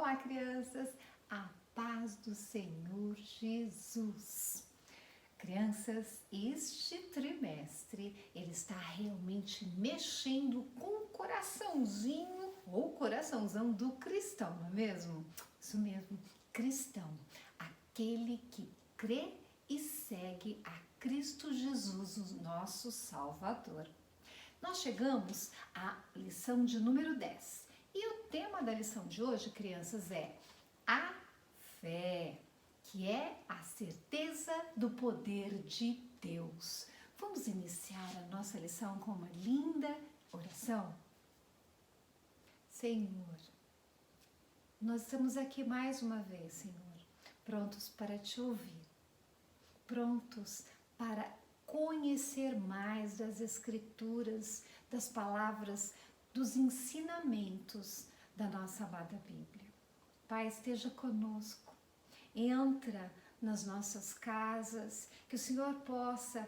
Olá, crianças! A paz do Senhor Jesus! Crianças, este trimestre ele está realmente mexendo com o coraçãozinho ou coraçãozão do cristão, não é mesmo? Isso mesmo, cristão, aquele que crê e segue a Cristo Jesus, o nosso Salvador. Nós chegamos à lição de número 10 e o tema da lição de hoje, crianças, é a fé, que é a certeza do poder de Deus. Vamos iniciar a nossa lição com uma linda oração? Senhor, nós estamos aqui mais uma vez, Senhor, prontos para te ouvir, prontos para conhecer mais das Escrituras, das palavras, dos ensinamentos da nossa amada Bíblia. Pai, esteja conosco, entra nas nossas casas, que o Senhor possa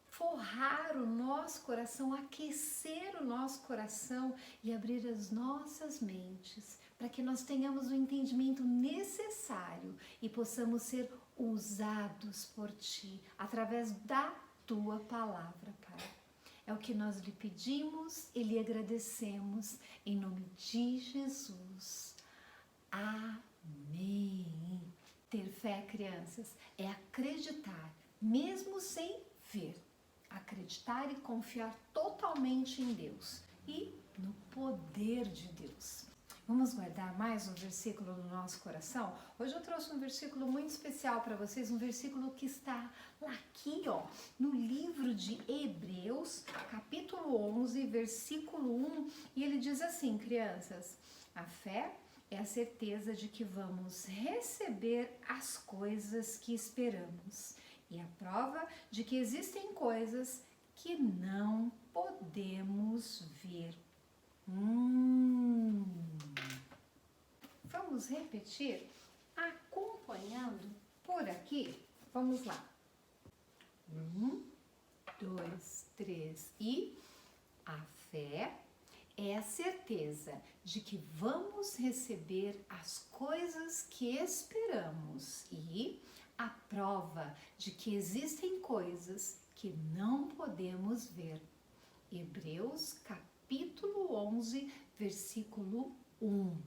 forrar o nosso coração, aquecer o nosso coração e abrir as nossas mentes, para que nós tenhamos o entendimento necessário e possamos ser usados por Ti, através da Tua palavra, Pai. É o que nós lhe pedimos e lhe agradecemos, em nome de Jesus. Amém. Ter fé, crianças, é acreditar, mesmo sem ver. Acreditar e confiar totalmente em Deus e no poder de Deus. Vamos guardar mais um versículo no nosso coração? Hoje eu trouxe um versículo muito especial para vocês, um versículo que está lá aqui, ó, no livro de Hebreus, capítulo 11, versículo 1, e ele diz assim, crianças: a fé é a certeza de que vamos receber as coisas que esperamos e a prova de que existem coisas que não podemos ver. Vamos repetir acompanhando por aqui. Vamos lá. 1, 2, 3 e a fé é a certeza de que vamos receber as coisas que esperamos e a prova de que existem coisas que não podemos ver. Hebreus capítulo 11, versículo 1.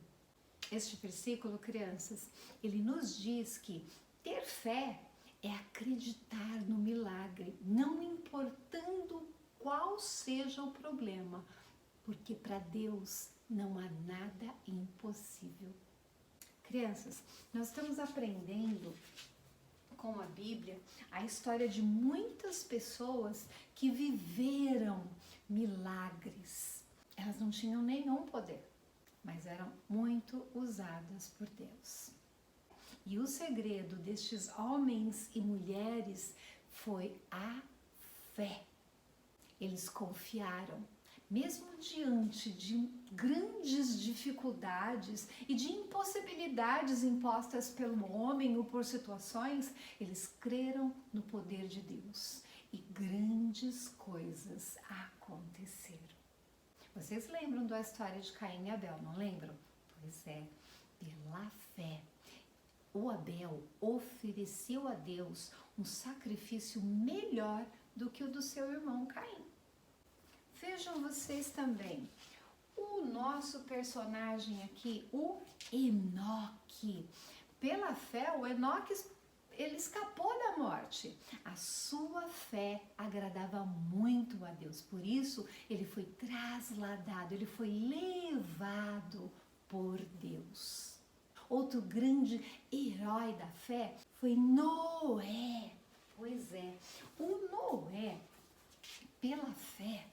Este versículo, crianças, ele nos diz que ter fé é acreditar no milagre, não importando qual seja o problema, porque para Deus não há nada impossível. Crianças, nós estamos aprendendo com a Bíblia a história de muitas pessoas que viveram milagres. Elas não tinham nenhum poder, mas eram muito usadas por Deus. E o segredo destes homens e mulheres foi a fé. Eles confiaram, mesmo diante de grandes dificuldades e de impossibilidades impostas pelo homem ou por situações, eles creram no poder de Deus e grandes coisas aconteceram. Vocês lembram da história de Caim e Abel, não lembram? Pois é, pela fé, o Abel ofereceu a Deus um sacrifício melhor do que o do seu irmão Caim. Vejam vocês também, o nosso personagem aqui, o Enoque. Pela fé, o Enoque, ele escapou da morte. A sua fé agradava muito a Deus, por isso ele foi trasladado, ele foi levado por Deus. Outro grande herói da fé foi Noé. Pois é, o Noé, pela fé,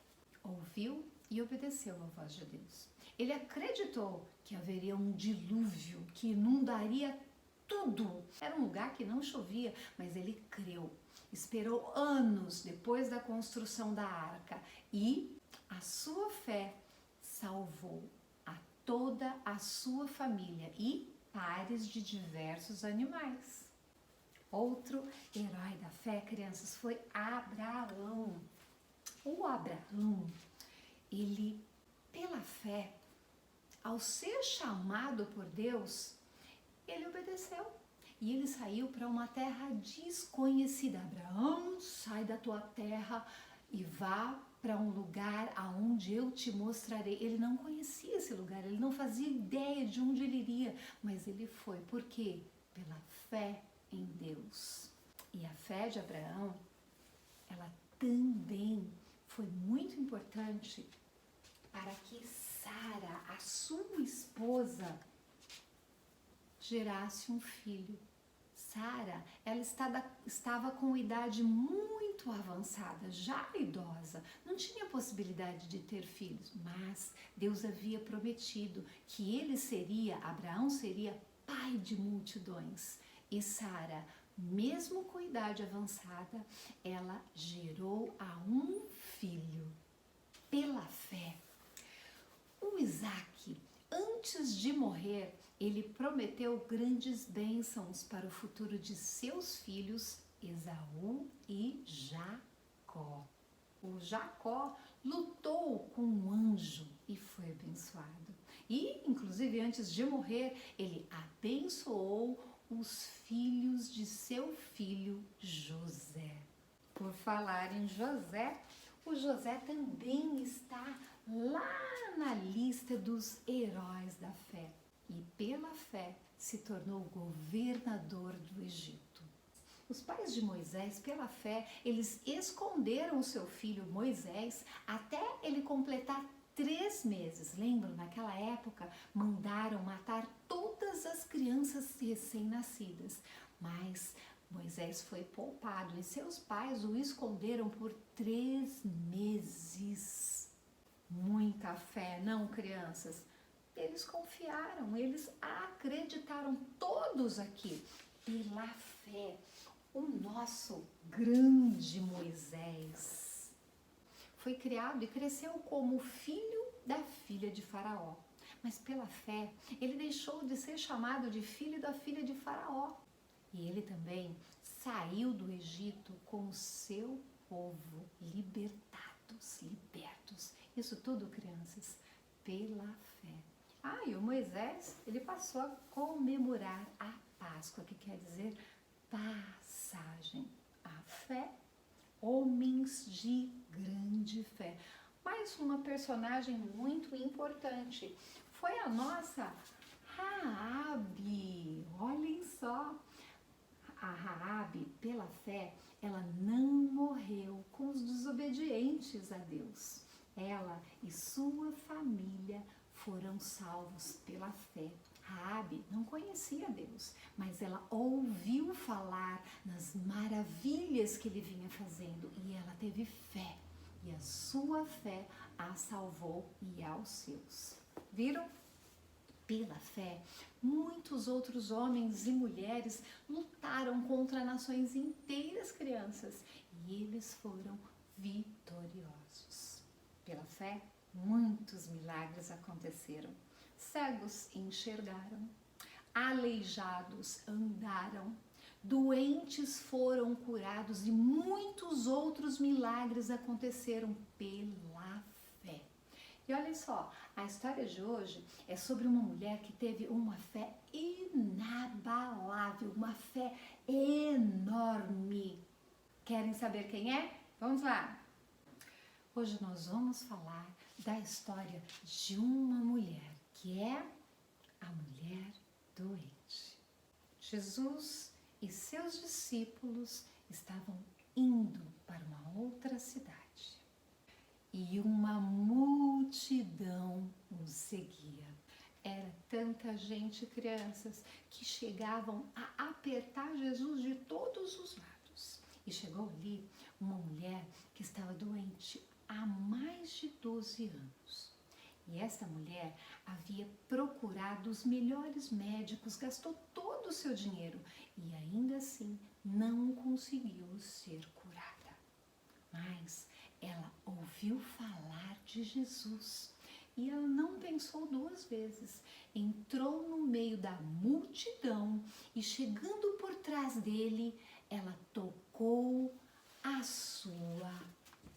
ouviu e obedeceu à voz de Deus. Ele acreditou que haveria um dilúvio que inundaria tudo. Era um lugar que não chovia, mas ele creu. Esperou anos depois da construção da arca e a sua fé salvou a toda a sua família e pares de diversos animais. Outro herói da fé, crianças, foi Abraão. O Abraão, ele, pela fé, ao ser chamado por Deus, ele obedeceu. E ele saiu para uma terra desconhecida. Abraão, sai da tua terra e vá para um lugar aonde eu te mostrarei. Ele não conhecia esse lugar, ele não fazia ideia de onde ele iria, mas ele foi. Por quê? Pela fé em Deus. E a fé de Abraão, ela também foi muito importante para que Sara, a sua esposa, gerasse um filho. Sara, ela estava com idade muito avançada, já idosa, não tinha possibilidade de ter filhos, mas Deus havia prometido que Abraão seria pai de multidões. E Sara, mesmo com idade avançada, ela gerou a um filho pela fé. O Isaac, antes de morrer, ele prometeu grandes bênçãos para o futuro de seus filhos, Esaú e Jacó. O Jacó lutou com um anjo e foi abençoado. E, inclusive, antes de morrer, ele abençoou os filhos de seu filho José. Por falar em José, o José também está lá na lista dos heróis da fé. E pela fé se tornou governador do Egito. Os pais de Moisés, pela fé, eles esconderam o seu filho Moisés até ele completar 3 meses. Lembram? Naquela época, mandaram matar todas as crianças recém-nascidas. Mas Moisés foi poupado e seus pais o esconderam por 3 meses. Muita fé, não, crianças? Eles confiaram, eles acreditaram, todos aqui, pela fé. O nosso grande Moisés foi criado e cresceu como filho da filha de Faraó. Mas pela fé, ele deixou de ser chamado de filho da filha de Faraó. E ele também saiu do Egito com o seu povo libertos. Isso tudo, crianças, pela fé. E o Moisés, ele passou a comemorar a Páscoa, que quer dizer passagem. A fé, homens de grande fé. Mais uma personagem muito importante foi a nossa Raabe. Olhem só, a Raabe, pela fé, ela não morreu com os desobedientes a Deus. Ela e sua família foram salvos pela fé. Raabe não conhecia Deus, mas ela ouviu falar nas maravilhas que ele vinha fazendo e ela teve fé. E a sua fé a salvou e aos seus. Viram? Pela fé, muitos outros homens e mulheres lutaram contra nações inteiras, crianças, e eles foram vitoriosos. Pela fé, muitos milagres aconteceram. Cegos enxergaram, aleijados andaram, doentes foram curados e muitos outros milagres aconteceram pela fé. E olha só, a história de hoje é sobre uma mulher que teve uma fé inabalável, uma fé enorme. Querem saber quem é? Vamos lá! Hoje nós vamos falar da história de uma mulher, que é a mulher doente. Jesus e seus discípulos estavam indo para uma outra cidade e uma multidão os seguia. Era tanta gente, crianças, que chegavam a apertar Jesus de todos os lados. E chegou ali uma mulher que estava doente há mais de 12 anos. E essa mulher havia procurado os melhores médicos, gastou todo o seu dinheiro e ainda assim não conseguiu ser curada. Mas ela ouviu falar de Jesus e ela não pensou 2 vezes. Entrou no meio da multidão e, chegando por trás dele, ela tocou a sua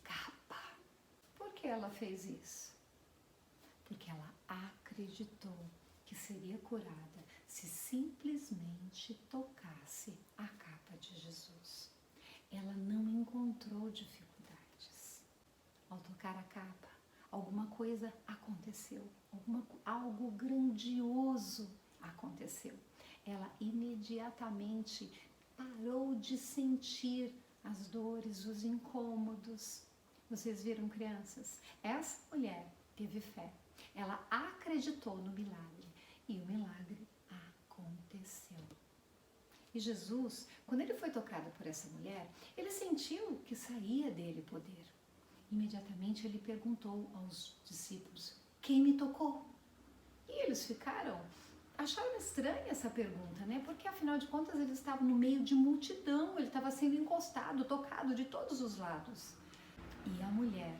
capa. Por que ela fez isso? porque ela acreditou que seria curada se simplesmente tocasse a capa de Jesus. Ela não encontrou dificuldades. Ao tocar a capa, alguma coisa aconteceu, algo grandioso aconteceu. Ela imediatamente parou de sentir as dores, os incômodos. Vocês viram, crianças? Essa mulher teve fé. Ela acreditou no milagre e o milagre aconteceu. E Jesus, quando ele foi tocado por essa mulher, ele sentiu que saía dele poder. Imediatamente ele perguntou aos discípulos: quem me tocou? E eles acharam estranha essa pergunta, né? Porque afinal de contas eles estavam no meio de multidão, ele estava sendo encostado, tocado de todos os lados. E a mulher,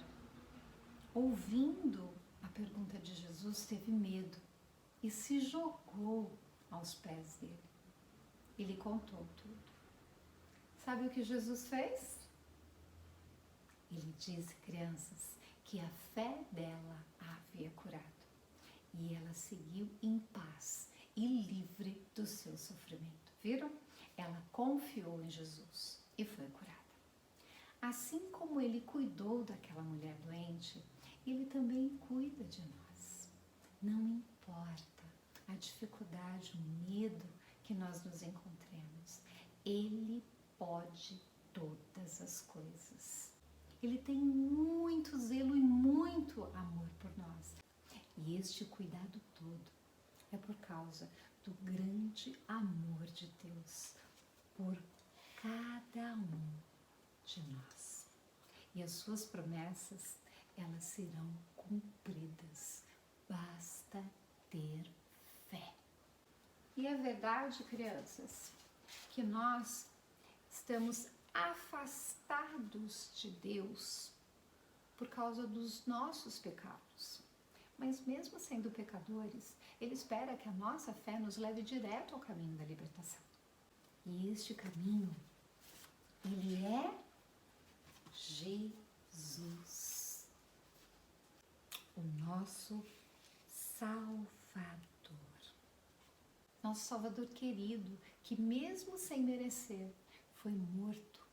ouvindo a pergunta de Jesus, teve medo e se jogou aos pés dele. Ele contou tudo. Sabe o que Jesus fez? Ele disse, crianças, que a fé dela a havia curado. E ela seguiu em paz e livre do seu sofrimento. Viram? Ela confiou em Jesus e foi curada. Assim como ele cuidou daquela mulher doente, ele também cuida de nós. Não importa a dificuldade, o medo que nós nos encontremos, ele pode todas as coisas. Ele tem muito zelo e muito amor por nós. E este cuidado todo é por causa do grande amor de Deus por cada um de nós. E as suas promessas, elas serão cumpridas. Basta ter fé. E é verdade, crianças, que nós estamos afastados de Deus por causa dos nossos pecados. Mas mesmo sendo pecadores, Ele espera que a nossa fé nos leve direto ao caminho da libertação. E este caminho, ele é Jesus, o nosso Salvador. Nosso Salvador querido, que mesmo sem merecer, foi morto,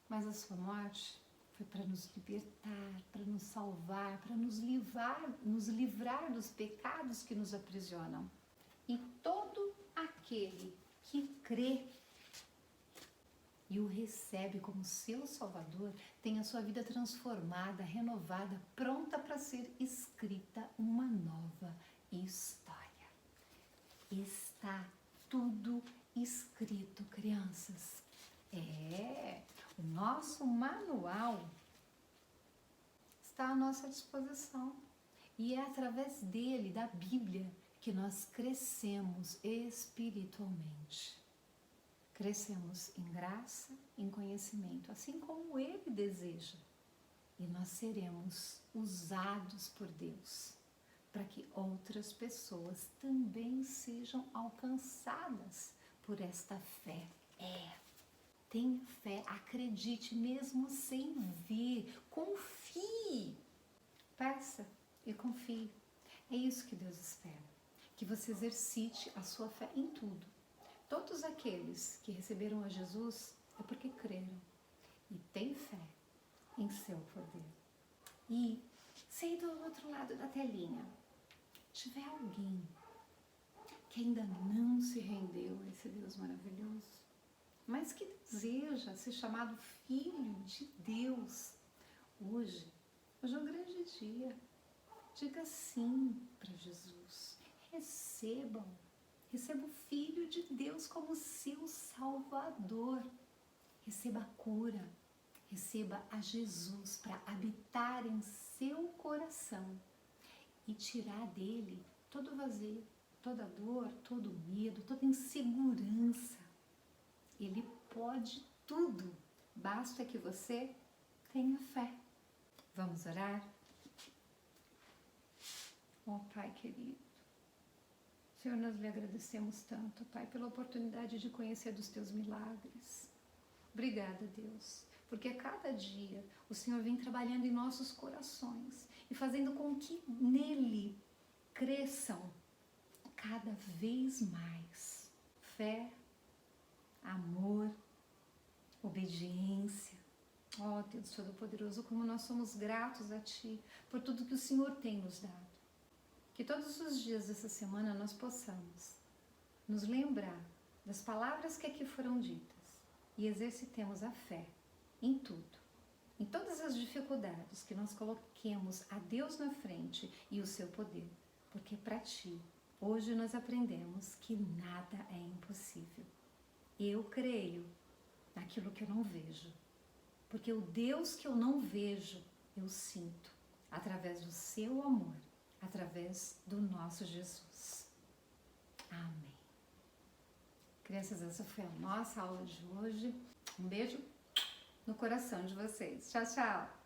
mas a sua morte foi para nos libertar, para nos salvar, para nos livrar dos pecados que nos aprisionam. E todo aquele que crê e o recebe como seu Salvador tem a sua vida transformada, renovada, pronta para ser escrita uma nova história. Está tudo escrito, crianças. O nosso manual está à nossa disposição. E é através dele, da Bíblia, que nós crescemos espiritualmente. Crescemos em graça, em conhecimento, assim como Ele deseja. E nós seremos usados por Deus para que outras pessoas também sejam alcançadas por esta fé. Tenha fé, acredite mesmo sem ver, confie. Peça e confie. É isso que Deus espera, que você exercite a sua fé em tudo. Todos aqueles que receberam a Jesus é porque creram e têm fé em seu poder. E se aí do outro lado da telinha tiver alguém que ainda não se rendeu a esse Deus maravilhoso, mas que deseja ser chamado filho de Deus, hoje é um grande dia. Diga sim para Jesus. Receba o Filho de Deus como seu Salvador. Receba a cura, receba a Jesus para habitar em seu coração e tirar dele todo vazio, toda dor, todo medo, toda insegurança. Ele pode tudo, basta que você tenha fé. Vamos orar? Ó Pai querido, Senhor, nós lhe agradecemos tanto, Pai, pela oportunidade de conhecer dos teus milagres. Obrigada, Deus, porque a cada dia o Senhor vem trabalhando em nossos corações e fazendo com que nele cresçam cada vez mais. Fé, amor, obediência. Ó Deus Todo-Poderoso, como nós somos gratos a Ti por tudo que o Senhor tem nos dado. Que todos os dias dessa semana nós possamos nos lembrar das palavras que aqui foram ditas e exercitemos a fé em tudo. Em todas as dificuldades, que nós coloquemos a Deus na frente e o seu poder. Porque para Ti, hoje nós aprendemos que nada é impossível. Eu creio naquilo que eu não vejo. Porque o Deus que eu não vejo, eu sinto. Através do seu amor. Através do nosso Jesus. Amém. Crianças, essa foi a nossa aula de hoje. Um beijo no coração de vocês. Tchau, tchau!